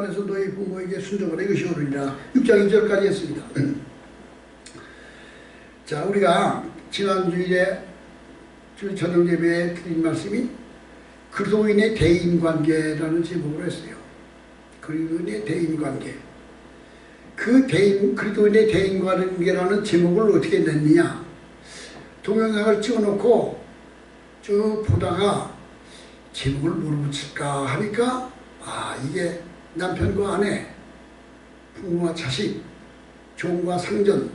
에서 너희 부모에게 순종하라 이것이 옳으리라. 6장 2절까지 했습니다. 자, 우리가 지난 주일에 저녁 예배에 드린 말씀이 그리스도인의 대인관계라는 제목으로 했어요. 그리스도인의 대인관계. 그리스도인의 대인관계라는 제목을 어떻게 냈느냐. 동영상을 찍어놓고 쭉 보다가 제목을 뭐로 붙일까 하니까 이게 남편과 아내, 부모와 자식, 종과 상전.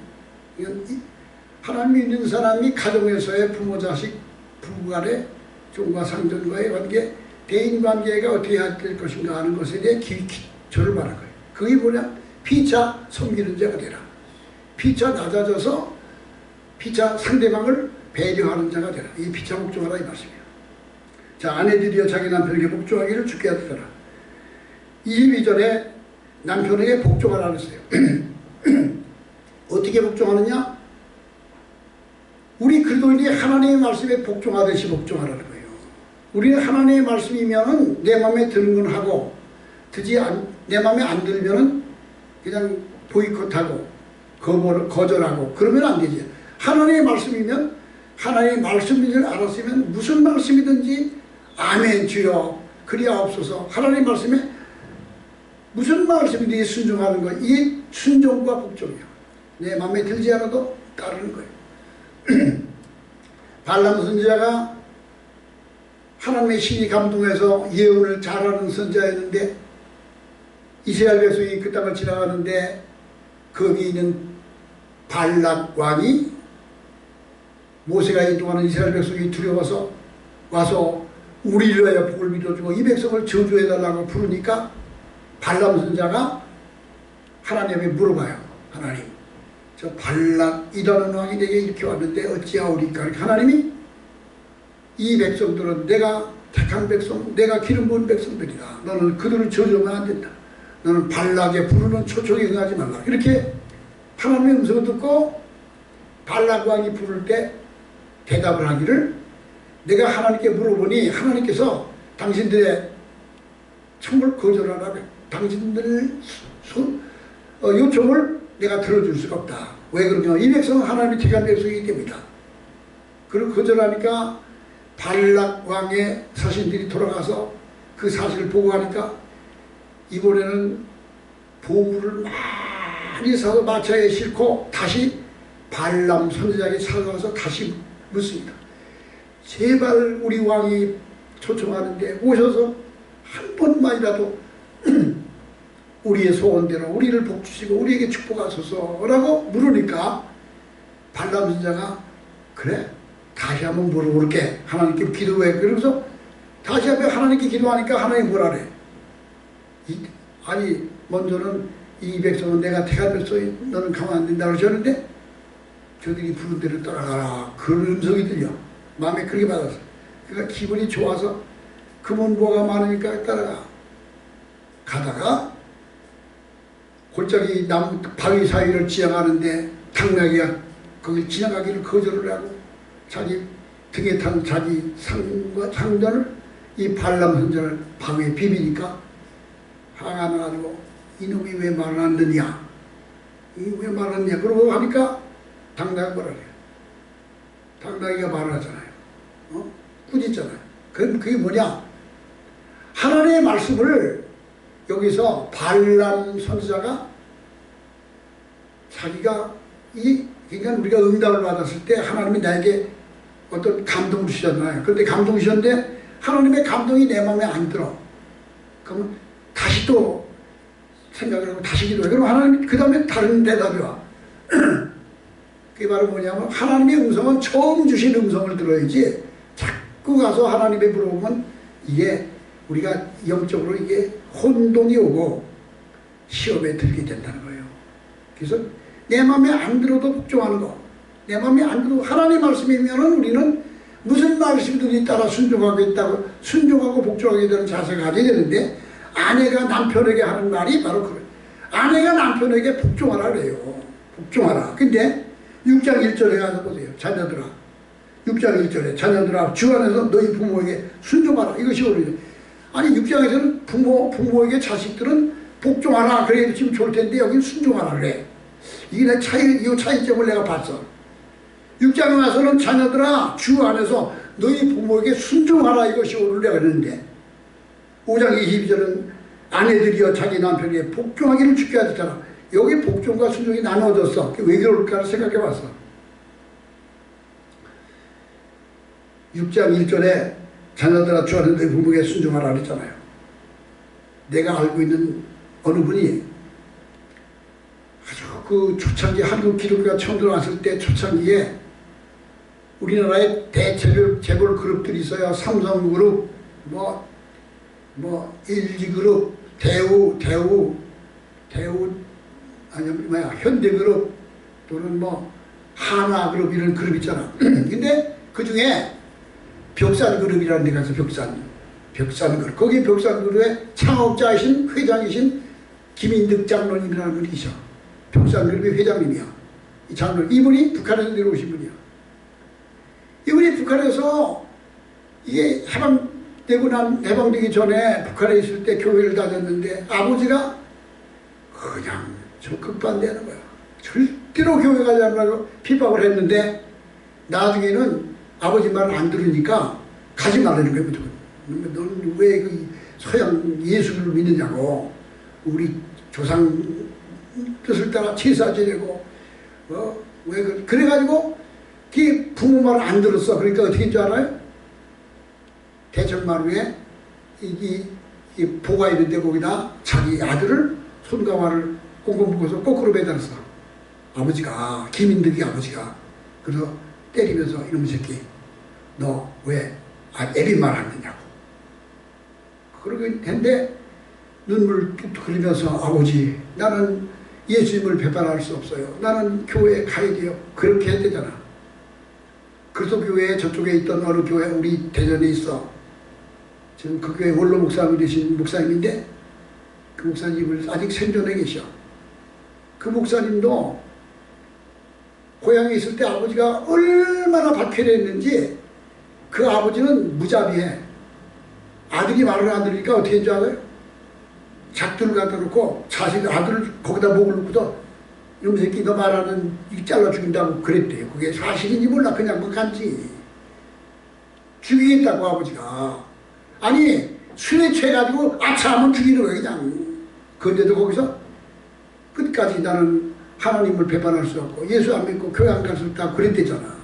하나님 믿는 사람이 가정에서의 부모, 자식, 부부 간의 종과 상전과의 관계, 대인관계가 어떻게 될 것인가 하는 것에 대해 기초를 말한 거예요. 그게 뭐냐? 피차 섬기는 자가 되라. 피차 낮아져서 피차 상대방을 배려하는 자가 되라. 이 피차 복종하라 이 말씀이에요. 자, 아내들이여 자기 남편에게 복종하기를 주께 하더라. 22절에 남편에게 복종하라 그랬어요. 어떻게 복종하느냐? 우리 그리스도인이 하나님의 말씀에 복종하듯이 복종하라는 거예요. 우리는 하나님의 말씀이면 내 마음에 드는 건 하고 내 마음에 안 들면 그냥 보이콧하고 거절하고 그러면 안 되지. 하나님의 말씀이면 하나님의 말씀인 줄 알았으면 무슨 말씀이든지 아멘 주여 그리하옵소서. 하나님의 말씀에 무슨 말씀이든지 순종하는 거, 이게 순종과 복종이야. 내 마음에 들지 않아도 따르는 거예요. 발람 선지자가 하나님의 신이 감동해서 예언을 잘하는 선지자였는데 이스라엘 백성이 그 땅을 지나가는데 거기 있는 발락 왕이 모세가 인도하는 이스라엘 백성이 두려워서 와서 우리를 위하여 복을 믿어주고 이 백성을 저주해달라고 부르니까 발람 선자가 하나님에게 물어봐요. 하나님, 저 발락이라는 왕이 내게 이렇게 왔는데 어찌하오리까? 하나님이 이 백성들은 내가 택한 백성, 내가 기름 부은 백성들이다. 너는 그들을 저주하면 안 된다. 너는 발락에 부르는 초청에 응하지 말라. 이렇게 하나님의 음성을 듣고 발락 왕이 부를 때 대답을 하기를 내가 하나님께 물어보니 하나님께서 당신들의 청을 거절하라. 당신들 요청을 내가 들어줄 수가 없다. 왜 그러냐? 이 백성은 하나님이 택한 백성이기 때문이다. 그리고 거절하니까 발락 왕의 사신들이 돌아가서 그 사실을 보고하니까 이번에는 보물을 많이 사서 마차에 싣고 다시 발람 선지자에게 찾아와서 다시 묻습니다. 제발 우리 왕이 초청하는데 오셔서 한 번만이라도 우리의 소원대로 우리를 복주시고 우리에게 축복하소서라고 물으니까 발람 선지자가 그래 다시 한번 물어볼게. 하나님께 기도해. 그러면서 다시 한번 하나님께 기도하니까 하나님 뭐라래? 아니 먼저는 이 백성은 내가 택한 백성이 너는 가만 안 된다고 하셨는데 저들이 부른 대로 따라가라. 그런 음성이 들려. 마음에 그렇게 받았어. 그러니까 기분이 좋아서 금은보가 많으니까 따라가. 가다가 골짜기 나무 바위 사이를 지나가는데 당나귀가 거기 지나가기를 거절을 하고 자기 등에 탄 자기 상전을 이 발람 선전을 바위에 비비니까 화가 나가지고 이놈이 왜 말을 안 듣냐? 왜 말을 안 듣냐? 그러고 하니까 당나귀가 뭐라 그래요? 당나귀가 말을 하잖아요. 꾸짖잖아요. 그게 뭐냐? 하나님의 말씀을 여기서 발람 선지자가 자기가 그러니까 우리가 응답을 받았을 때 하나님이 나에게 어떤 감동을 주셨나요? 그런데 감동 주셨는데 하나님의 감동이 내 마음에 안 들어. 그러면 다시 또 생각을 하고 다시 기도해. 그럼 하나님이 그 다음에 다른 대답이 와. 그게 바로 뭐냐면 하나님의 음성은 처음 주신 음성을 들어야지 자꾸 가서 하나님의 물어보면 이게 우리가 영적으로 이게 혼동이 오고 시험에 들게 된다는 거예요. 그래서 내 마음에 안 들어도 복종하는 거. 내 마음에 안 들어도 하나님 말씀이면 우리는 무슨 말씀이든지 따라 순종하고 복종하게 되는 자세가 가져야 되는데 아내가 남편에게 하는 말이 바로 그래요. 아내가 남편에게 복종하라 그래요. 복종하라. 근데 6장 1절에 가서 보세요. 자녀들아. 6장 1절에 자녀들아 주 안에서 너희 부모에게 순종하라. 이것이 옳으니 아니 6장에서는 부모에게 자식들은 복종하라 그래 지금 좋을 텐데 여기 순종하라 그래. 이게 내 이 차이점을 내가 봤어. 6장에 와서는 자녀들아 주 안에서 너희 부모에게 순종하라 이것이 오늘 내가 그랬는데 5장 22절은 아내들이여 자기 남편에게 복종하기를 지켜야 되잖아. 여기 복종과 순종이 나눠졌어. 왜 그럴까 생각해 봤어. 6장 1절에 자녀들아 주 안에서 너희 부모에게 순종하라 그랬잖아요. 내가 알고 있는 어느 분이 아주 그 초창기 한국 기독교가 처음 들어왔을 때 초창기에 우리나라에 재벌 그룹들이 있어요. 삼성그룹, LG그룹, 아니 뭐야 현대그룹 또는 하나그룹 이런 그룹 있잖아. 근데 그 중에 벽산그룹이라는 데가 있어. 벽산그룹. 거기 벽산그룹의 창업자이신 회장이신 김인득 장로님이라는 분이 계셔. 벽산그룹의 회장님이야. 이 장로 이분이 북한에서 내려오신 분이야. 이분이 북한에서 이게 해방되기 전에 북한에 있을 때 교회를 다녔는데 아버지가 그냥 적극반대하는 거야. 절대로 교회 가지 말라고 핍박을 했는데 나중에는 아버지 말을 안 들으니까 가지 말라는 거야. 너는 왜 그 서양 예수를 믿느냐고. 우리 조상 뜻을 따라 제사 지내고 그래가지고 부모 말을 안 들었어. 그러니까 어떻게 할 줄 알아요? 대청마루에 이 보가 있는데 거기다 자기 아들을 손가마를 꽁꽁 묶어서 거꾸로 매달았어. 아버지가 김인득이 아버지가 그래서 때리면서 이놈의 새끼 너 왜 애비 말 안 듣냐고. 그러고 했는데 눈물 뚝뚝 흘리면서 아버지 나는 예수님을 배반할 수 없어요. 나는 교회에 가야 돼요. 그렇게 했대잖아. 그래서 교회에 저쪽에 있던 어느 교회 우리 대전에 있어. 지금 그 교회 원로 목사님이 되신 목사님인데 그 목사님을 아직 생존해 계셔. 그 목사님도 고향에 있을 때 아버지가 얼마나 박해를 했는지 그 아버지는 무자비해. 아들이 말을 안 들으니까 어떻게 했는지 알아요? 작두를 갖다 놓고 자식 아들을 거기다 목을 놓고서 이놈 새끼 너 말하는 이 잘라 죽인다고 그랬대요. 그게 사실인지 몰라. 그냥 뭐 간지. 죽이겠다고 아버지가. 아니 술에 취해가지고 아차하면 죽이는 거야 그냥. 그런데도 거기서 끝까지 나는 하나님을 배반할 수 없고 예수 안 믿고 교회 안 갈 수 없다 그랬대잖아.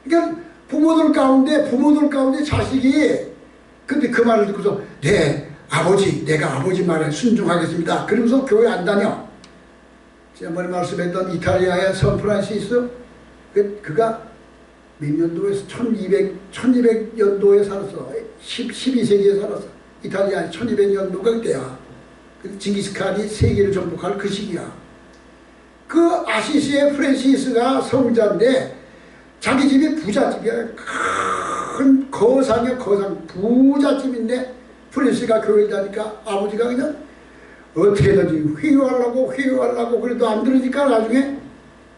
그러니까 부모들 가운데 자식이 근데 그 말을 듣고서 네 아버지 내가 아버지 말에 순종하겠습니다. 그러면서 교회 안 다녀. 지난번에 말씀했던 이탈리아의 샌프란시스코 그가 몇 년도에 1200년도에 살았어. 12세기에 살았어. 이탈리아 1200년도가 그때야. 징기스칸이 세계를 정복할 그 시기야. 그 아시시의 프란시스가 성자인데 자기 집이 부잣집이야. 큰 거상이야. 거상 부잣집인데 프란시스가 교회를 다니까 아버지가 그냥 어떻게든지 회유하려고 그래도 안 들으니까 나중에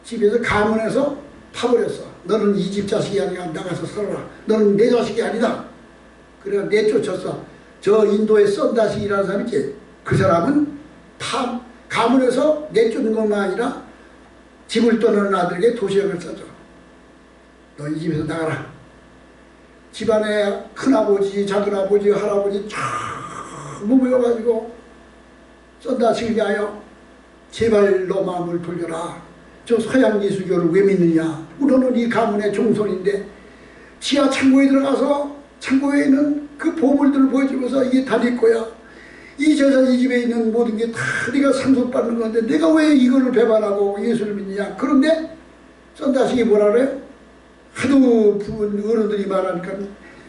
집에서 가문해서 파버렸어. 너는 이 집 자식이 아니라 나가서 살아라. 너는 내 자식이 아니다. 그래서 내쫓았어. 저 인도의 썬다식이라는 사람 있지. 그 사람은 가문에서 내쫓는 것만 아니라 집을 떠나는 아들에게 도시락을 싸줘. 너 이 집에서 나가라. 집안에 큰아버지, 작은아버지, 할아버지 전부 모여가지고 썬다식을 위하여 제발 너 마음을 돌려라. 저 서양 예수교를 왜 믿느냐. 우리는 이 가문의 종손인데 지하 창고에 들어가서 창고에 있는 그 보물들을 보여주면서 이게 다 네 거야. 이 재산 이 집에 있는 모든 게 다 네가 상속받는 건데 내가 왜 이거를 배반하고 예수를 믿느냐. 그런데 썬다식이 뭐라 그래요? 하도 부은 어른들이 말하니까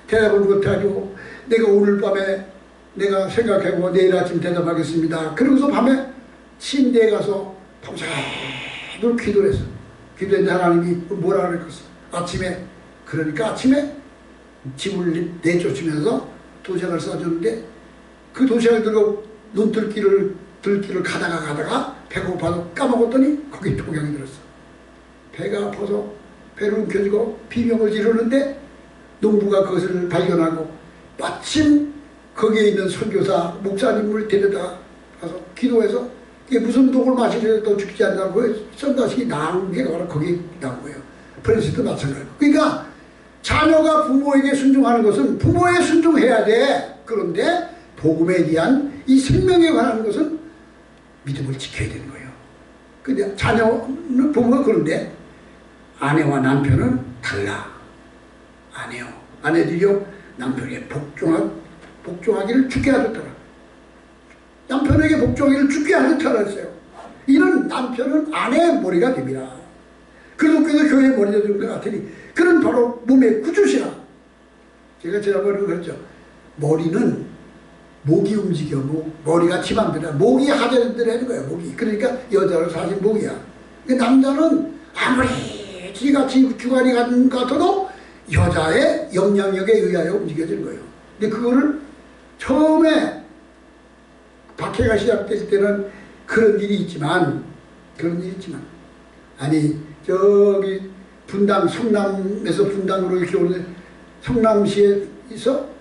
대답을 못하고 내가 오늘 밤에 내가 생각하고 내일 아침 대답하겠습니다. 그러고서 밤에 침대에 가서 밤새도록 기도를 했어. 기도했는데 하나님이 뭐라 그랬겠어. 그러니까 아침에 집을 내쫓으면서 도시락을 싸줬는데 그 도시락을 들고 눈들길을 가다가 배고파서 까먹었더니 거기 독약이 들었어. 배가 아파서 배를 움켜쥐고 비명을 지르는데 농부가 그것을 발견하고 마침 거기에 있는 선교사 목사님을 데려다 가서 기도해서 이게 무슨 독을 마시려도 죽지 않는다고 썬다식이 나온 게 바로 거기 나온 거예요. 프랜시스도 마찬가지고. 그러니까 자녀가 부모에게 순종하는 것은 부모에 순종해야 돼. 그런데 복음에 대한 이 생명에 관한 것은 믿음을 지켜야 되는 거예요. 근데 자녀는 부모가 그런데 아내와 남편은 달라. 아내들이요 남편에게 복종하기를 죽게 하셨더라. 남편에게 복종하기를 죽게 하셨더라 했어요. 이런 남편은 아내의 머리가 됩니다. 그리스도께서 교회의 머리가 되는 것 같으니 그런 바로 몸의 구주시라. 제가 지난번에 그랬죠. 머리는 목이 움직여. 머리가 지맘대로 목이 하자대로 하는 거예요. 목이. 그러니까 여자로 사실 목이야. 남자는 아무리 지같이 주관이 같아도 여자의 영향력에 의하여 움직여지는 거예요. 근데 그거를 처음에 박해가 시작될 때는 그런 일이 있지만 아니 저기 분당 성남에서 분당으로 이렇게 오는 성남시에서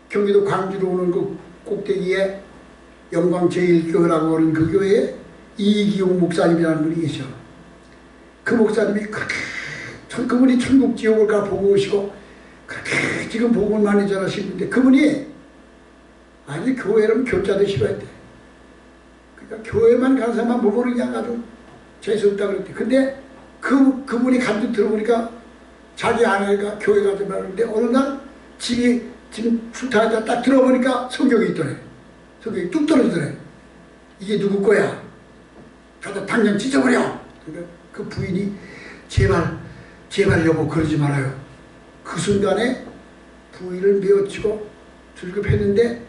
경기도 광주로 오는 그 꼭대기에 영광제일교회라고 하는 그 교회에 이기용 목사님이라는 분이 계셔. 그 목사님이 그분이 천국 지옥을 가 보고 오시고 그렇게 지금 복음을 많이 전하시는데 그분이 아니 교회는 교자도 싫어했대. 그러니까 교회만 간 사람만 보면 그냥 아주 재수없다 그랬대. 근데 그분이 간증 들어보니까 자기 아내가 교회 가지 말았는데 어느 날 지금 출타하다 딱 들어보니까 성경이 있더래. 성경이 뚝 떨어지더래. 이게 누구 거야? 가다 당장 찢어버려. 그러니까 그 부인이 제발 여보 그러지 말아요. 그 순간에 부인을 메어치고 출급했는데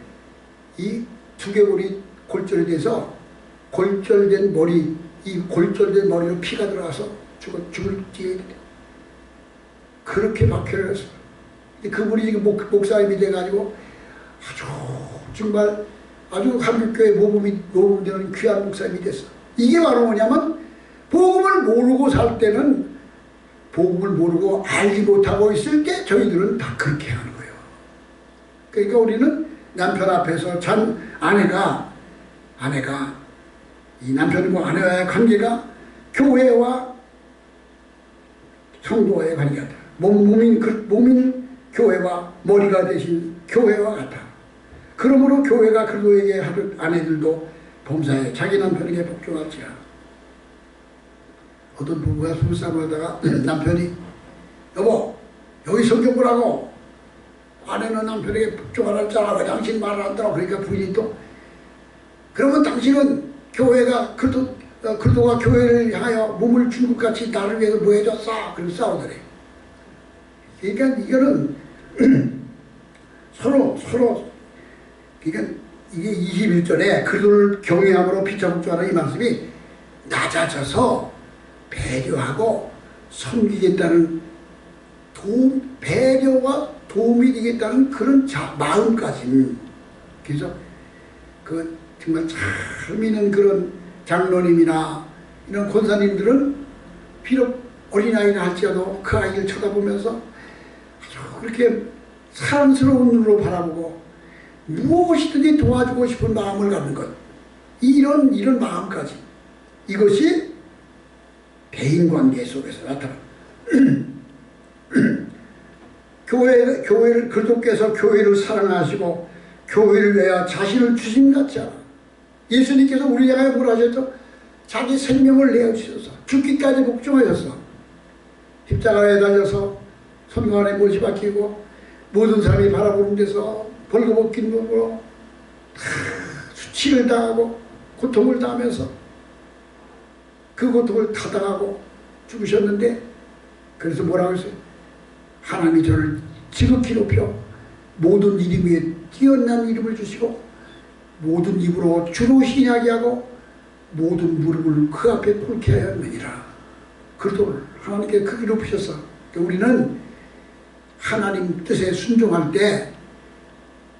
이 두개골이 골절이 돼서 골절된 머리로 피가 들어가서 죽을 뒤에 그렇게 박해를 했어. 그분이 지금 목사님이 돼가지고 정말 아주 한국교회 모범되는 귀한 목사님이 됐어. 이게 바로 뭐냐면 복음을 모르고 살 때는 복음을 모르고 알지 못하고 있을 때 저희들은 다 그렇게 하는 거예요. 그러니까 우리는 남편 앞에서 아내가 이 남편과 아내와의 관계가 교회와 성도와의 관계가 다. 몸인 교회와 머리가 되신 교회와 같아. 그러므로 교회가 그리스도에게 하듯 아내들도 범사에 자기 남편에게 복종할지라. 어떤 부부가 부부싸움을 하다가 남편이 여보 여기 성경 보라고 아내는 남편에게 복종하라 했잖아. 당신 말을 한다고. 그러니까 부인이 또 그러면 당신은 교회가 그리스도가 교회를 향하여 몸을 준 것 같이 나를 위해서 뭐 해줬어? 그래서 싸우더래. 그러니까 이거는 서로 그러니까 이게 21절에 그들을 경외함으로 피차 복종하는 이 말씀이 낮아져서 배려하고 섬기겠다는 배려와 도움이 되겠다는 그런 마음까지. 그래서 그 정말 잘 믿는 그런 장로님이나 이런 권사님들은 비록 어린아이를 할지라도 그 아이를 쳐다보면서 아주 그렇게 사랑스러운 눈으로 바라보고 무엇이든지 도와주고 싶은 마음을 갖는 것. 이런 마음까지. 이것이 대인관계 속에서 나타나. 교회를 그리스도께서 교회를 사랑하시고 교회를 위하여 자신을 주신 같지 않아. 예수님께서 우리 향하여 뭐라 하셨죠? 자기 생명을 내어주셔서 죽기까지 복종하셨어. 십자가에 달려서 손관에 못이 박히고 모든 사람이 바라보는 데서 벌거벗긴 몸으로 수치를 당하고 고통을 당하면서 그 고통을 타당하고 죽으셨는데 그래서 뭐라고 했어요? 하나님이 저를 지극히 높여 모든 이름 위에 뛰어난 이름을 주시고 모든 입으로 주로 신하게 하고 모든 무릎을 그 앞에 꿇게 하였느니라. 그리스도를 하나님께 크게 높이셨어. 우리는 하나님 뜻에 순종할 때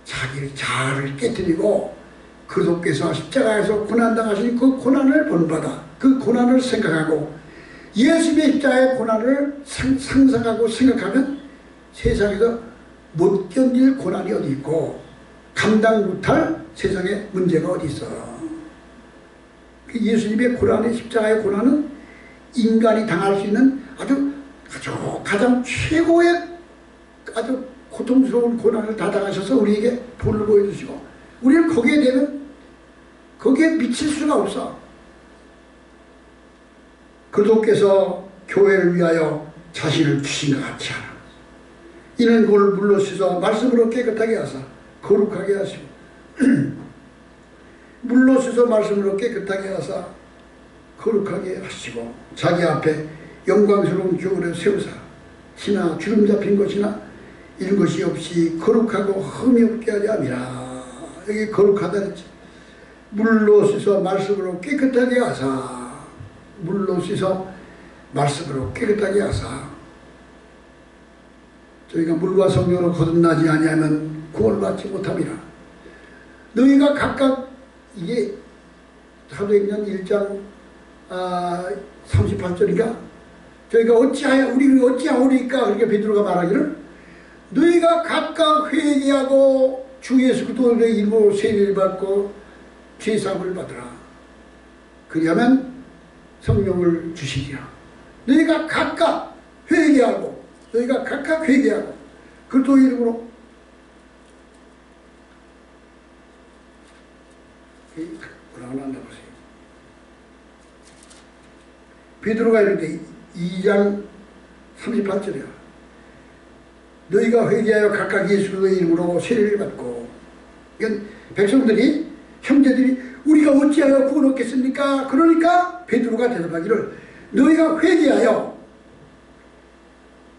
자기를 자아를 깨뜨리고 그리스도께서 십자가에서 고난당하신 그 고난을 본받아 그 고난을 생각하고 예수님의 십자가의 고난을 상상하고 생각하면 세상에서 못 견딜 고난이 어디 있고 감당 못할 세상에 문제가 어디 있어. 예수님의 고난의 십자가의 고난은 인간이 당할 수 있는 아주 가장 최고의 아주 고통스러운 고난을 다 당하셔서 우리에게 본을 보여주시고, 우리는 거기에 되면 거기에 미칠 수가 없어. 그리스도께서 교회를 위하여 자신을 주신 것 같지 않아. 이는 그를 물로 씻어 말씀으로 깨끗하게 하사 거룩하게 하시고 물로 씻어 말씀으로 깨끗하게 하사 거룩하게 하시고, 자기 앞에 영광스러운 교회를 세우사 신하 주름 잡힌 것이나 이런 것이 없이 거룩하고 흠이 없게 하려 함이라. 여기 거룩하다 그랬지. 물로 씻어 말씀으로 깨끗하게 하사, 물로 씻어 말씀으로 깨끗하게 하사. 저희가 물과 성령으로 거듭나지 아니하면 구원을 받지 못함이라. 너희가 각각, 이게 사도행전 1장 38절인가? 저희가 우리 어찌하오리까? 그렇게 베드로가 말하기를, 너희가 각각 회개하고 주 예수 그리스도의 이름으로 세례를 받고 죄사함을 받으라. 그리하면 성령을 주시리라. 너희가 각각 회개하고 그리스도 이름으로 뭐라고 나왔나 보세요. 베드로가 이르되 2장 38절이야. 너희가 회개하여 각각 예수 그리스도의 이름으로 세례를 받고. 그러니까 백성들이, 형제들이 우리가 어찌하여 구원 얻겠습니까? 그러니까 베드로가 대답하기를, 너희가 회개하여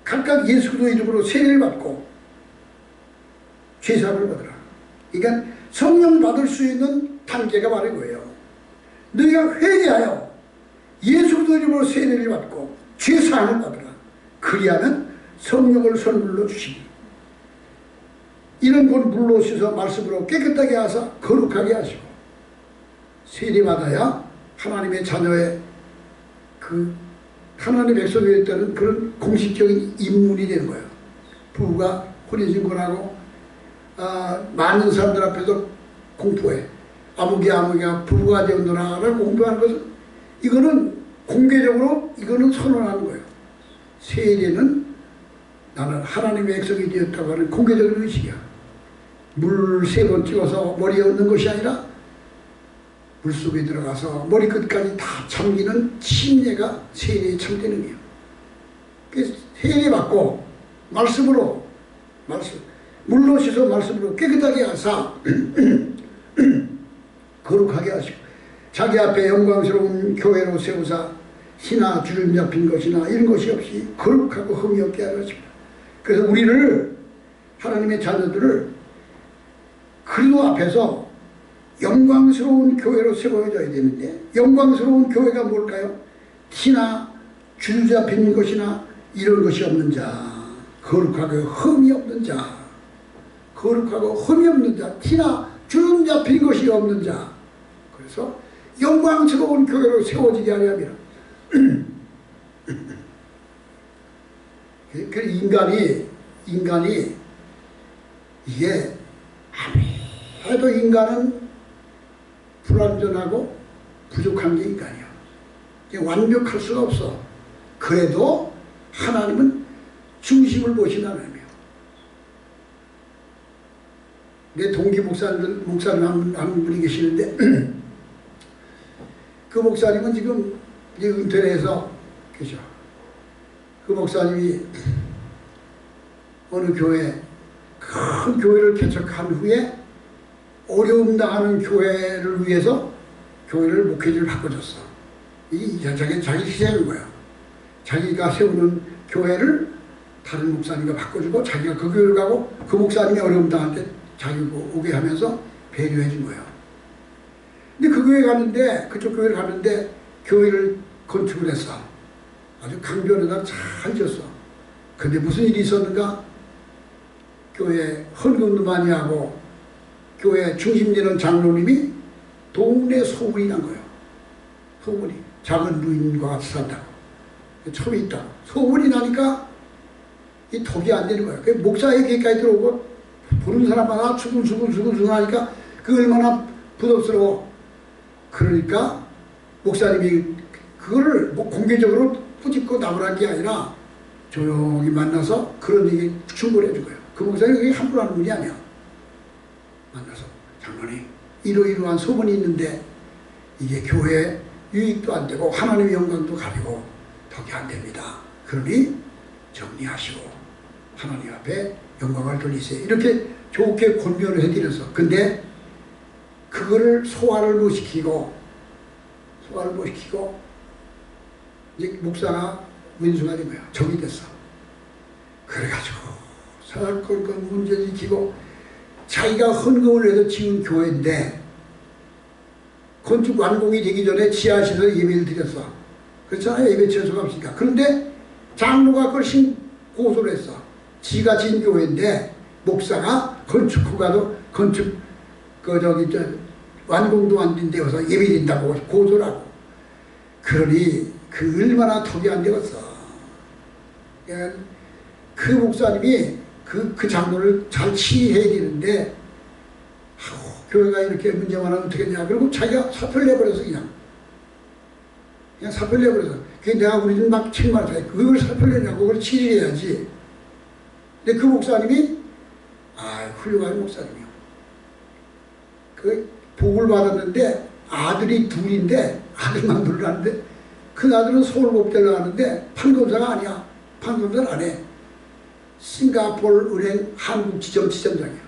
각각 예수 그리스도의 이름으로 세례를 받고 죄사함을 받으라. 그러니까 성령 받을 수 있는 단계가 바로 이거예요. 너희가 회개하여 예수 그리스도의 이름으로 세례를 받고 죄사함을 받으라. 그리하면 성령을 선물로 주시니, 이는 곧 물로 씻어 말씀으로 깨끗하게 하사 거룩하게 하시고. 세례받아야 하나님의 자녀의 하나님의 백성이 됐다는 그런 공식적인 입문이 되는 거예요. 부부가 혼인신고하고 많은 사람들 앞에서 공포해. 아무개가 부부가 되었노라라고 공부하는 것은, 이거는 공개적으로 이거는 선언하는 거예요. 세례는 나는 하나님의 백성이 되었다고 하는 공개적인 의식이야. 물 3번 찍어서 머리에 얹는 것이 아니라 물속에 들어가서 머리끝까지 다 잠기는 침례가 세례의 참되는 거예요. 세례 받고 말씀으로, 물로 씻어 말씀으로 깨끗하게 하사 거룩하게 하시고, 자기 앞에 영광스러운 교회로 세우사 신하 주름 잡힌 것이나 이런 것이 없이 거룩하고 흠이 없게 하십니다. 그래서 우리를, 하나님의 자녀들을 그리스도 앞에서 영광스러운 교회로 세워져야 되는데, 영광스러운 교회가 뭘까요? 티나 주름 잡힌 것이나 이런 것이 없는 자, 거룩하고 흠이 없는 자, 거룩하고 흠이 없는 자, 티나 주름 잡힌 것이 없는 자. 그래서 영광스러운 교회로 세워지게 하려 합니다. 그 인간이 이게 아무리 해도 인간은 불완전하고 부족한 게 인간이야. 완벽할 수가 없어. 그래도 하나님은 중심을 보신 하나님이에요. 내 동기 목사님 한 분이 계시는데 그 목사님은 지금 은퇴를 해서 계셔. 그 목사님이 어느 교회, 큰 교회를 개척한 후에 어려움 당하는 교회를 위해서 교회를 목회지를 바꿔줬어. 자기 희생인 거야. 자기가 세우는 교회를 다른 목사님과 바꿔주고, 자기가 그 교회를 가고 그 목사님이 어려움 당할 때 자기가 오게 하면서 배려해 준 거야. 근데 그 교회 갔는데, 그쪽 교회를 갔는데 교회를 건축을 했어. 아주 강변에다 잘 지었어. 근데 무슨 일이 있었는가? 교회 헌금도 많이 하고 교회 중심되는 장로님이 동네 소문이 난 거예요. 소문이. 작은 루인과 같이 산다고. 첩이 있다고. 소문이 나니까 이 덕이 안 되는 거예요. 목사의 계까지 들어오고 보는 사람마다 수근수근 하니까 그 얼마나 부담스러워. 그러니까 목사님이 그거를 뭐 공개적으로 꾸짖고 나무란 게 아니라 조용히 만나서 그런 얘기 충고를 해준 거예요. 그 목사님이 그게 함부로 하는 분이 아니야. 만나서 장로님 이러이러한 소문이 있는데 이게 교회 유익도 안 되고 하나님의 영광도 가리고 덕이 안 됩니다. 그러니 정리하시고 하나님 앞에 영광을 돌리세요. 이렇게 좋게 권면을 해드렸어. 근데 그거를 소화를 못 시키고 이제 목사가 원수가 된 거야. 적이 됐어. 그래가지고 사건 문제 지키고 자기가 헌금을 해서 지은 교회인데 건축 완공이 되기 전에 지하실에서 예배를 드렸어. 그렇잖아요. 예배 처소가 없으니까. 그런데 장로가 그걸 고소를 했어. 지가 지은 교회인데 목사가 건축 후가도 건축 완공도 안 된 데여서 예배 드린다고 고소를 하고. 그러니 그 얼마나 덕이 안 되었어. 그 목사님이 그 장로를 잘 치유해야 되는데 교회가 이렇게 문제만 하면 어떻겠냐. 그리고 자기가 사표를 내버려서 그냥 사표를 내버려서. 그게 내가 우리는 막 책망을 해. 그걸 사표를 내냐고 그걸 치유해야지. 근데 그 목사님이 훌륭한 목사님이요. 그 복을 받았는데 아들이 둘인데 아들만 둘이라는데 그 아들은 서울법대를 하는데 판검사가 아니야. 판검사를 안 해. 싱가포르 은행 한국지점장이야.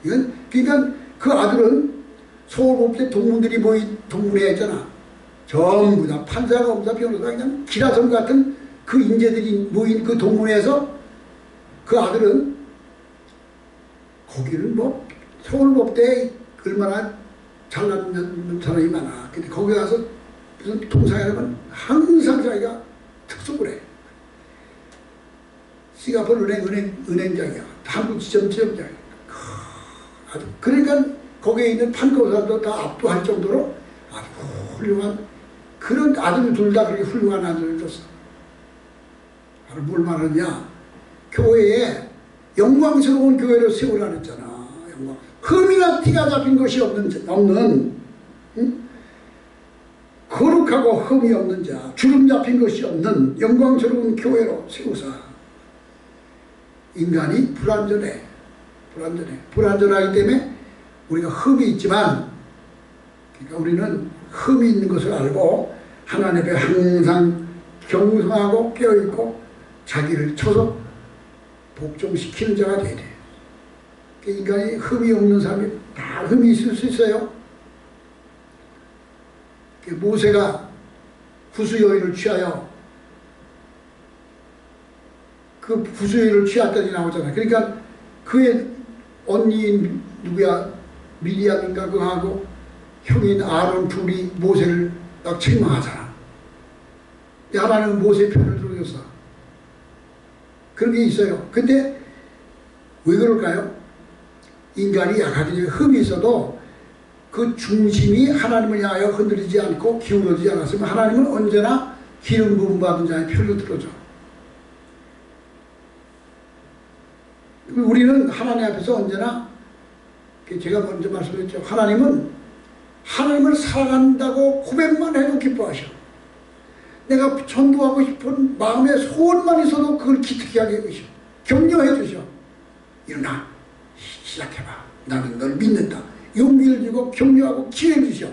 이건 그러니까 그 아들은 서울법대 동문들이 모인 동문회 있잖아. 전부 다 판사가 검사 변호사 그냥 기라성 같은 그 인재들이 모인 그 동문회에서 그 아들은 거기는 뭐 서울법대에 얼마나 잘난 사람이 많아. 근데 거기 가서 무슨 통상이라면 항상 자기가 특수를 해. 싱가포르 은행장이야. 한국지점장이야. 아주 그러니까 거기에 있는 판검사도 다 압도할 정도로 아주 훌륭한 그런 아들 둘 다 그렇게 훌륭한 아들을 줬어. 뭘 말하냐? 교회에 영광스러운 교회를 세우라 했잖아. 흠이나 티가 잡힌 것이 없는 응? 거룩하고 흠이 없는 자, 주름 잡힌 것이 없는 영광스러운 교회로 세우사. 인간이 불완전해. 불완전하기 때문에 우리가 흠이 있지만, 그러니까 우리는 흠이 있는 것을 알고 하나님 앞에 항상 경성하고 깨어있고 자기를 쳐서 복종시키는 자가 돼야 돼. 인간이 흠이 없는 사람이 다 흠이 있을 수 있어요. 모세가 구수여인을 취하여 그 구수여인을 취했더니 나오잖아요. 그러니까 그의 언니인 누구야 미리암인가 그하고 형인 아론 둘이 모세를 막 책망하잖아. 하나님은 모세의 편을 들어줬어. 그런 게 있어요. 근데 왜 그럴까요? 인간이 약하게 흠이 있어도 그 중심이 하나님을 향하여 흔들리지 않고 기울어지지 않았으면 하나님은 언제나 기름 부음 받은 자의 편을 들어줘. 우리는 하나님 앞에서 언제나 제가 먼저 말씀드렸죠. 하나님을 사랑한다고 고백만 해도 기뻐하셔. 내가 전도하고 싶은 마음의 소원만 있어도 그걸 기특히 하게 해주셔. 격려해 주셔. 일어나 시작해봐. 나는 널 믿는다. 용기를 주고 격려하고 기회를 주셔.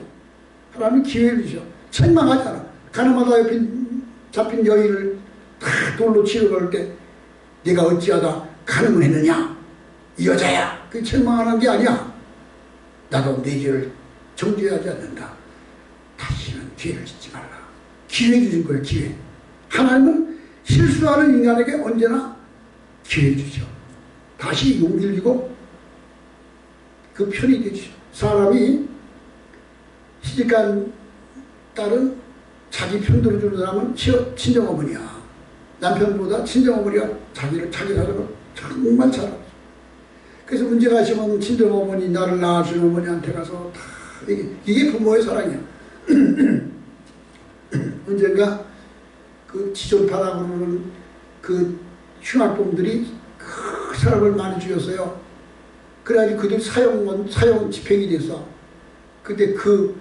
하나님은 기회를 주셔. 책망하지 않아. 가나마다 옆에 잡힌 여인을 다 돌로 치러 갈 때 네가 어찌하다 가늠을 했느냐? 이 여자야. 그게 책망하는 게 아니야. 나도 내 죄를 정죄하지 않는다. 다시는 죄를 짓지 말라. 기회 주신 거예요. 기회. 하나님은 실수하는 인간에게 언제나 기회 주죠. 다시 용기를 주고 그 편이 되죠. 사람이 시집간 딸은 자기 편 들어주는 사람은 친정어머니야. 남편보다 친정어머니가 자기 사람을 정말 잘 알아. 그래서 문제가 있으면 친정어머니 나를 낳아준 어머니한테 가서 다 이게 부모의 사랑이야. 언젠가 그 지존파라고 그러는 그 흉악범들이 그 사람을 많이 죽였어요. 그래야지 그들 사형 집행이 돼서. 근데 그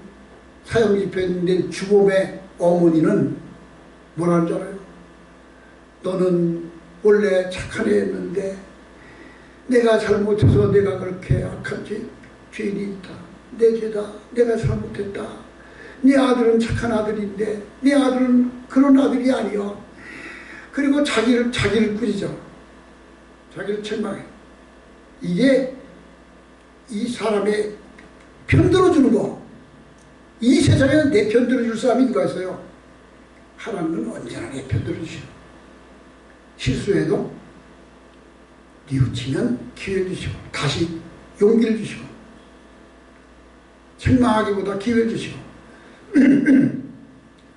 사형 집행된 주범의 어머니는 뭐라는 줄 알아요? 너는 원래 착한 애였는데 내가 잘못해서 내가 그렇게 악한 죄인이 있다. 내 죄다. 내가 잘못했다. 네 아들은 착한 아들인데 네 아들은 그런 아들이 아니야. 그리고 자기를 꾸짖어. 자기를 책망해. 이게 이 사람의 편들어주는 거. 이 세상에는 내 편들어줄 사람이 누가 있어요? 하나님은 언제나 내 편들어주셔. 실수해도 뉘우치면 기회 주시고 다시 용기를 주시고 책망하기보다 기회 주시고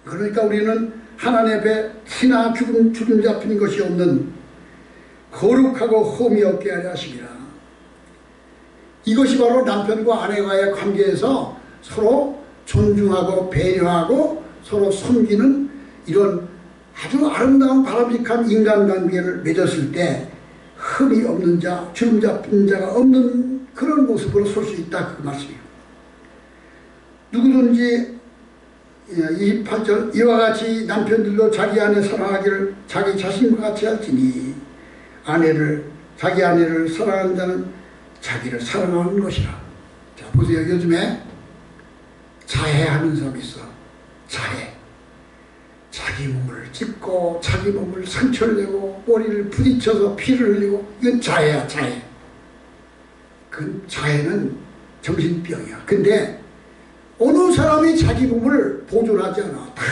그러니까 우리는 하나님 앞에 티나 주름 잡힌 것이 없는 거룩하고 흠이 없게 하려 하심이라. 이것이 바로 남편과 아내와의 관계에서 서로 존중하고 배려하고 서로 섬기는 이런 아주 아름다운 바람직한 인간관계를 맺었을 때 흠이 없는 자, 주름 잡힌 자가 없는 그런 모습으로 설 수 있다. 그 말씀이에요. 누구든지 28절 이와 같이 남편들도 자기 아내 사랑하기를 자기 자신과 같이 할지니 자기 아내를 사랑하는 자는 자기를 사랑하는 것이라. 자 보세요. 요즘에 자해하는 사람이 있어. 자해. 자기 몸을 찢고 자기 몸을 상처를 내고 머리를 부딪혀서 피를 흘리고 이건 자해야. 자해. 그 자해는 정신병이야. 근데 어느 사람이 자기 몸을 보존하지 않아. 다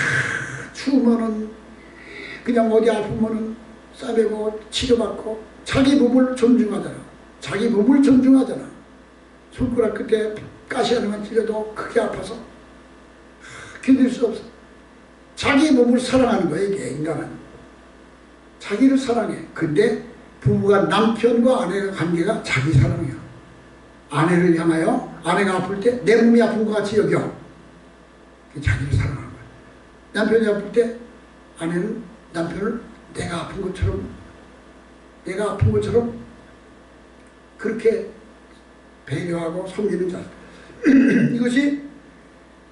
추우면은 그냥 어디 아프면은 싸매고 치료받고 자기 몸을 존중하잖아. 자기 몸을 존중하잖아. 손가락 끝에 가시 하나만 찔려도 크게 아파서 견딜 수 없어. 자기 몸을 사랑하는 거야. 이게 인간은 자기를 사랑해. 근데 부부가 남편과 아내가 관계가 자기 사랑이야. 아내를 향하여 아내가 아플 때 내 몸이 아픈 것 같이 여겨. 자기를 사랑하는 거야. 남편이 아플 때 아내는 남편을 내가 아픈 것처럼 그렇게 배려하고 섬기는 자. 이것이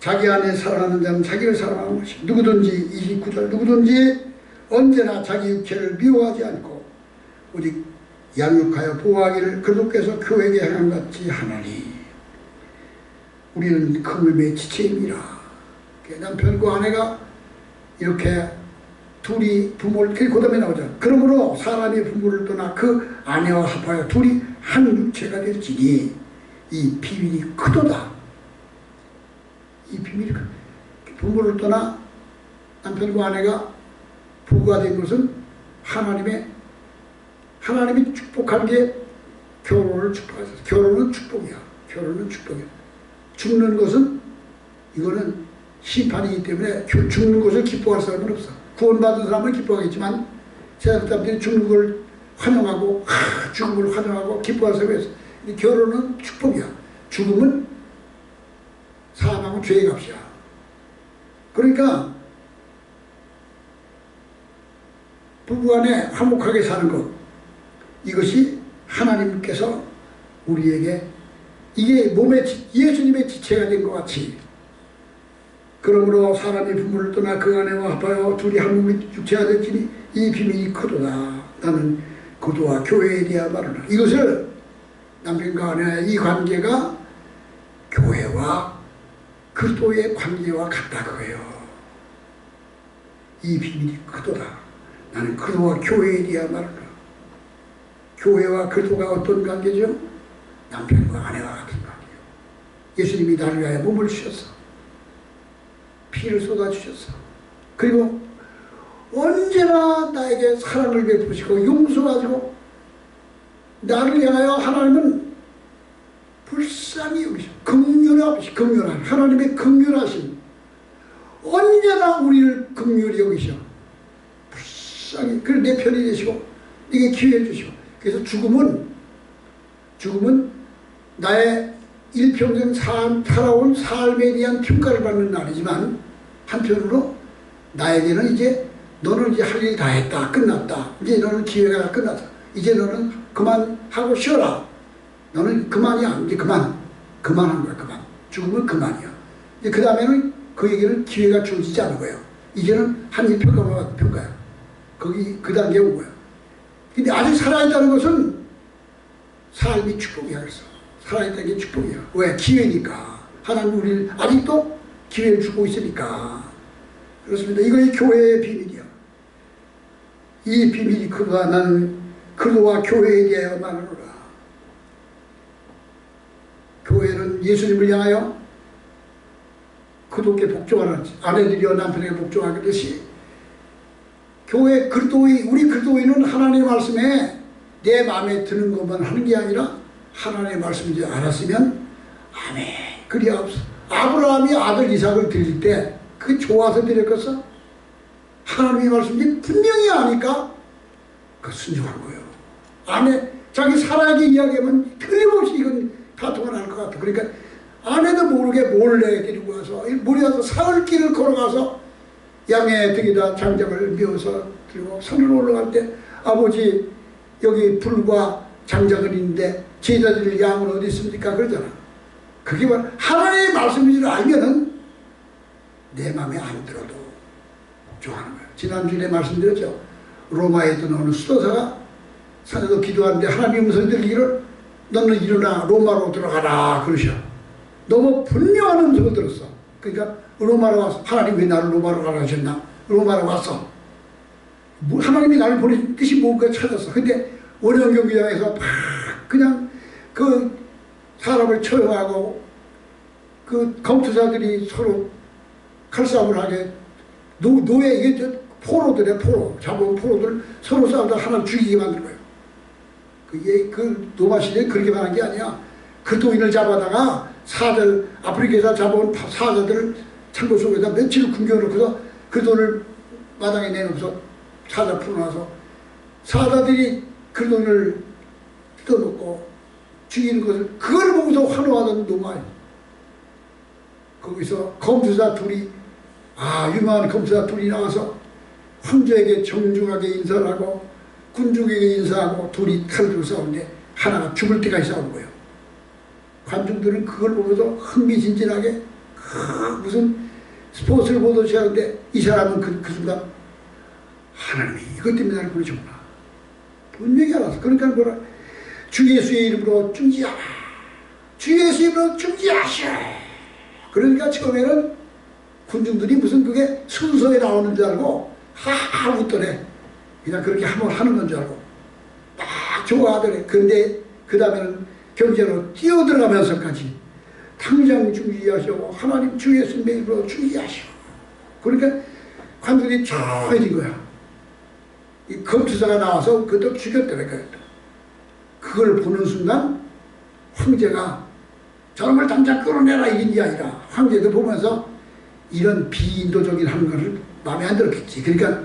자기 아내 사랑하는 자는 자기를 사랑하는 것이. 누구든지 29절 누구든지 언제나 자기 육체를 미워하지 않고 오직 양육하여 보호하기를 그리스도께서 교회에게 행한 같이 하나니 우리는 금음의 지체입니다. 남편과 아내가 이렇게 둘이 부모를 그 다음에 나오죠. 그러므로 사람이 부모를 떠나 그 아내와 합하여 둘이 한 육체가 될지니 이 비밀이 크도다. 이 비밀이 부모를 떠나 남편과 아내가 부부가 된 것은 하나님이 축복한 게 결혼을 축복하셨어요. 결혼은 축복이야. 결혼은 축복이야. 죽는 것은 이거는 심판이기 때문에 죽는 것을 기뻐할 사람은 없어. 구원받은 사람은 기뻐하겠지만 세상 사람들이 죽는 걸 환영하고 죽음을 환영하고 기뻐할 사람이 없어. 근데 결혼은 축복이야. 죽음은 사망은 죄의 값이야. 그러니까 부부간에 화목하게 사는 것, 이것이 하나님께서 우리에게 이게 예수님의 지체가 된 것 같이, 그러므로 사람이 부모를 떠나 그 아내와 합하여 둘이 한 몸이 육체가 될지니 이 비밀이 크도다. 나는 그도와 교회에 대한 말을 이것을 남편과 아내의 이 관계가 교회와 그리스도의 관계와 같다 그거예요. 이 비밀이 크도다. 나는 그리스도와 교회에 대한 말을. 교회와 그리스도가 어떤 관계죠? 남편과 아내와 같은 관계예요. 예수님이 나를 위하여 몸을 주셨어. 피를 쏟아주셨어. 그리고 언제나 나에게 사랑을 베푸시고 용서하시고 나를 향하여 하나님은 불쌍히 여기셔. 긍휼한 하나님의 긍휼하심. 언제나 우리를 긍휼히 여기셔. 불쌍히. 그래서 내 편이 되시고 네게 기회 주시고. 그래서 죽음은 나의 일평생 살아온 삶에 대한 평가를 받는 날이지만 한편으로 나에게는 이제 너는 이제 할 일 다 했다. 끝났다. 이제 너는 기회가 다 끝났다. 이제 너는 그만하고 쉬어라. 너는 그만이야. 이제 그만한 거야. 그만. 죽으면 그만이야. 이제 그 다음에는 그에게는 기회가 주어지지 않은 거예요. 이제는 하나님 평가만 받은 평가야. 거기 그 단계에 온 거야. 근데 아직 살아있다는 것은 삶이 축복이야. 그래서 살아있다는 게 축복이야. 왜? 기회니까. 하나님 우리를 아직도 기회를 주고 있으니까. 그렇습니다. 이거의 교회의 비밀이야. 이 비밀이 그가 나는 그도와 교회에 대하여 말하노라. 교회는 예수님을 향하여 그도께 복종하는 아내들이여 남편에게 복종하듯이 교회 그리스도의 우리 그리스도인은 하나님의 말씀에 내 마음에 드는 것만 하는 게 아니라 하나님의 말씀인지 알았으면 아멘 그리하옵소서. 아브라함이 아들 이삭을 드릴 때 그 좋아서 드렸겠어? 하나님의 말씀인지 분명히 아니까 그 순종한 거예요. 아내 자기 사랑에게 이야기하면 틀림없이 이건 다 통할 것 같아. 그러니까 아내도 모르게 몰래 데리고 와서 물에 와서 사흘길을 걸어가서 양의 등에다 장작을 메어서 들고 산으로 올라갈 때 아버지 여기 불과 장작은 있는데 제자들 양은 어디 있습니까? 그러잖아. 그게 바로 하나님의 말씀인 줄 알면은 내 마음에 안 들어도 좋아하는 거야. 지난주에 말씀드렸죠. 로마에 있던 어느 수도사가 산에서 기도하는데 하나님의 음성이 들리기를 너는 일어나 로마로 들어가라 그러셔. 너무 분명한 음성을 들었어. 그러니까 로마로 와서 하나님 왜 나를 로마로 가라 하셨나? 로마로 왔어. 하나님이 나를 보내신 뜻이 뭔가 찾았어. 근데 원형 경기장에서 막 그냥 그 사람을 처형하고 그 검투사들이 서로 칼싸움을 하게 노예 이게 포로들의 포로 잡아온 포로들 서로 싸우다 하나 죽이게 만든 거예요. 그 로마 시대에 그렇게만 한 게 아니야. 그도인을 잡아다가 사들 아프리카에서 잡아온 사자들을 창고 속에다 며칠 굶겨놓고서 그 돈을 마당에 내놓고서 사자 풀어놔서 사자들이 그 돈을 뜯어놓고 죽이는 것을 그걸 보고서 환호하던 노마에 거기서 검투사 둘이 유명한 검투사 둘이 나와서 황제에게 정중하게 인사를 하고 군중에게 인사하고 둘이 칼을 들고 싸우는데 하나가 죽을 때까지 싸우는 거예요. 관중들은 그걸 보면서 흥미진진하게 무슨 스포츠를 보듯이 하는데 이 사람은 그 순간 하나님이 이것 때문에 나를 보내셨구나. 분명히 알았어. 그러니까 뭐라 주 예수의 이름으로 중지하라. 주 예수의 이름으로 중지하시오. 그러니까 처음에는 군중들이 무슨 그게 순서에 나오는 줄 알고 하하 웃더래. 그냥 그렇게 한번 하는 건 줄 알고 막 좋아하더래. 그런데 그 다음에는 경제로 뛰어들어가면서까지 당장 중지하시오. 하나님 주 예수님의 이름으로 중지하시오. 그러니까 관중들이 조용해진 거야. 이 검투사가 나와서 그것도 죽였더래. 그걸 보는 순간 황제가 저놈을 당장 끌어내라 이런 게 아니라 황제도 보면서 이런 비인도적인 하는 것을 마음에 안 들었겠지. 그러니까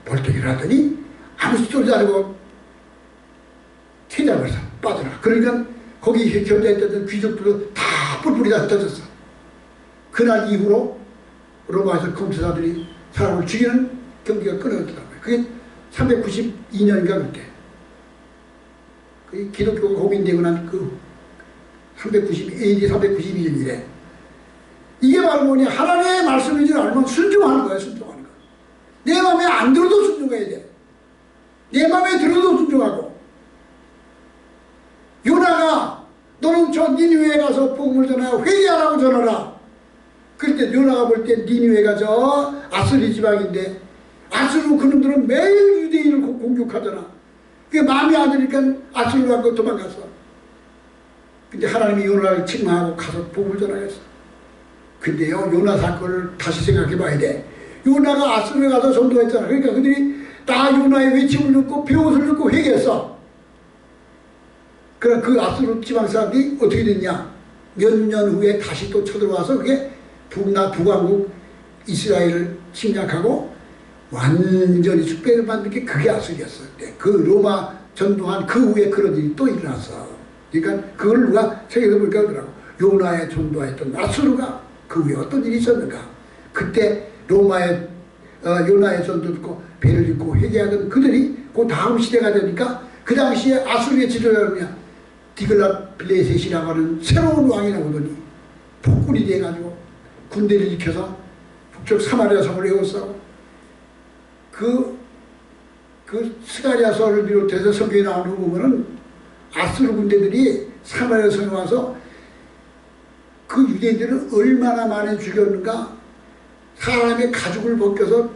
벌떡이를 하더니 아무 소리도 안 하고 퇴장을 해서 빠져라. 그러니까 거기 견자했던 귀족들도 다 뿔뿔이 다 흩어졌어. 그날 이후로 로마에서 검투사들이 사람을 죽이는 경기가 끊어졌더라고요. 그게 392년인가 그때. 그 기독교가 공인되고 난 그 AD 392년이래. 이게 바로 뭐냐. 하나님의 말씀인 줄 알면 순종하는 거야. 순종하는 거야. 내 마음에 안 들어도 순종해야 돼. 내 마음에 들어도 순종하고. 요나가 너는 저 니느웨에 가서 복음을 전하여 회개하라고 전하라. 그때 요나가 볼 때 니느웨가 저 아스리 지방인데 아스로 그놈들은 매일 유대인을 공격하잖아. 그게 마음에 안 드니까 아스로 가고 도망갔어. 근데 하나님이 요나를 책망하고 가서 복음을 전하겠어. 근데요 요나 사건을 다시 생각해 봐야 돼. 요나가 아스로에 가서 전도했잖아. 그러니까 그들이 다 요나의 외침을 듣고 배옷을 듣고 회개했어. 그럼 그 아스로 지방 사람들이 어떻게 됐냐. 몇 년 후에 다시 또 쳐들어와서 그게 북왕국 이스라엘을 침략하고 완전히 축배를 만든 게 그게 아스리였어. 그 로마 전도한 그 후에 그런 일이 또 일어났어. 그러니까 그걸 누가 책에서 보니까 그러더라고. 요나에 전도했던 아스루가 그 후에 어떤 일이 있었는가. 그때 로마의 요나의 전도 듣고 배를 입고 회개하던 그들이 그 다음 시대가 되니까 그 당시에 아스루의 지도자가 뭐냐. 디글랏 빌레셋이라고 하는 새로운 왕이 나오더니 폭군이 돼가지고 군대를 일으켜서 북쪽 사마리아 성을 에워싸고 그 스가랴서를 비롯해서 성경에 나오는 거 보면은 아수르 군대들이 사마리아 성에 와서 그 유대인들을 얼마나 많이 죽였는가. 사람의 가죽을 벗겨서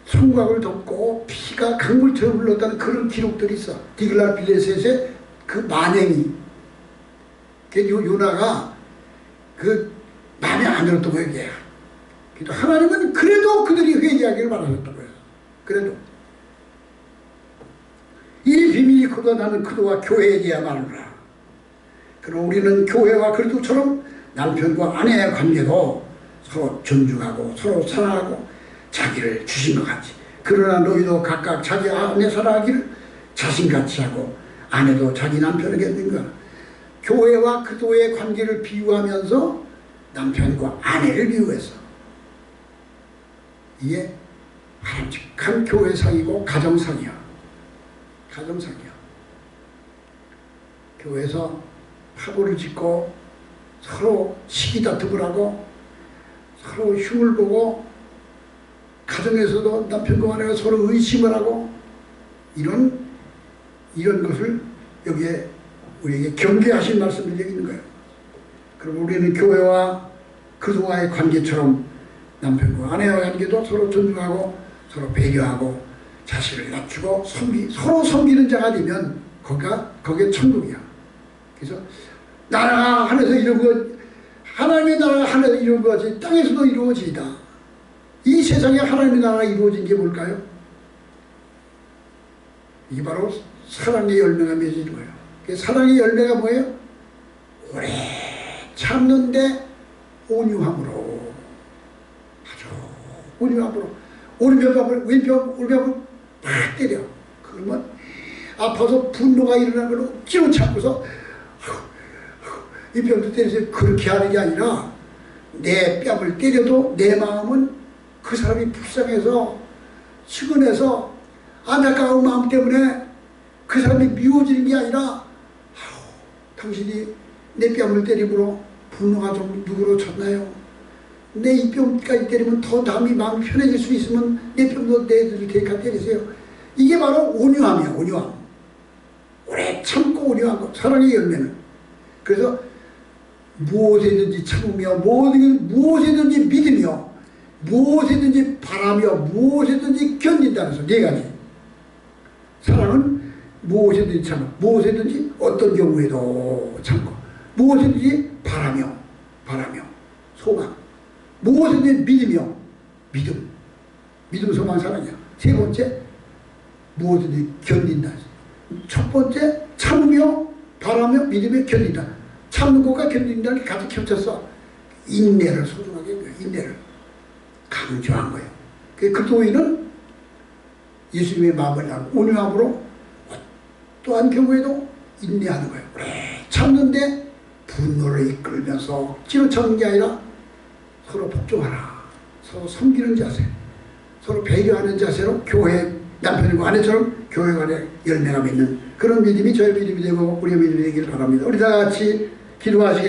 성곽을 덮고 피가 강물처럼 흘렀다는 그런 기록들이 있어. 디글랏 빌레셋의 그 만행이. 요나가 그 마음에 안 들었던 거예요. 이게. 하나님은 그래도 그들이 회개하기를 바라셨던 거예요. 그래도 이 비밀이 크다 나는 그도와 교회에 대해 말하노라. 그럼 우리는 교회와 그리스도처럼 남편과 아내의 관계도 서로 존중하고 서로 사랑하고 자기를 주신 것 같이. 그러나 너희도 각각 자기 아내 사랑하기를 자신같이 하고 아내도 자기 남편에게 있는가. 교회와 그리스도의 관계를 비유하면서 남편과 아내를 비유해서 이게 바람직한 교회상이고 가정상이야. 가정상이야. 교회에서 파고를 짓고 서로 시기다툼을 하고 서로 흉을 보고 가정에서도 남편과 아내가 서로 의심을 하고 이런 것을 여기에 우리에게 경계하신 말씀을 얘기하는 거예요. 그럼 우리는 교회와 그리스도와의 관계처럼 남편과 아내와 관계도 서로 존중하고 서로 배려하고 자신을 낮추고 서로 섬기는 자가 되면 거기에 천국이야. 그래서 나라가 하늘에서 이루어진 하나님의 나라가 하늘에서 이루어진 것이 땅에서도 이루어지이다. 이 세상에 하나님의 나라가 이루어진 게 뭘까요? 이게 바로 사랑의 열매가 맺어지는 거예요. 사랑의 열매가 뭐예요? 오래 참는데 온유함으로, 아주 온유함으로. 왼벽을 팍 때려. 그러면 아파서 분노가 일어나는 걸 억지로 참고서 이 뺨도 때려서 그렇게 하는 게 아니라 내 뺨을 때려도 내 마음은 그 사람이 불쌍해서 측은해서 안타까운 마음 때문에 그 사람이 미워지는 게 아니라 당신이 내 뺨을 때림으로 분노가 좀 누구로 쳤나요? 내 이 뺨까지 때리면 더 다음이 마음이 편해질 수 있으면 내 뺨도 내들 대가 때리세요. 이게 바로 온유함이야. 온유함. 오래 참고 온유한 거. 사랑의 열매는. 그래서 무엇이든지 참으며 무엇이든지 믿으며 무엇이든지 바라며 무엇이든지 견딘다는 소. 네 가지. 사랑은 무엇이든지 참아. 무엇이든지 어떤 경우에도 참고 무엇이든지 바라며 소망. 무엇이든지 믿으며 믿음 소망 사랑이야. 세 번째 무엇이든지 견딘다. 첫 번째 참으며 바라며 믿으며 견딘다. 참는 것과 견딘다는 게 같이 겹쳐서 인내를 소중하게 한 거예요. 인내를 강조한 거예요. 그리스도인은 예수님의 마음을 향한 온유함으로 또한 경우에도 인내하는 거예요. 참는데 분노를 이끌면서 억지로 참는 게 아니라 서로 복종하라. 서로 섬기는 자세, 서로 배려하는 자세로 교회 남편과 아내처럼 교회 간에 열매가 맺는 그런 믿음이 저의 믿음이 되고 우리의 믿음이 되기를 바랍니다. 우리 다 같이 기도하시겠습니다.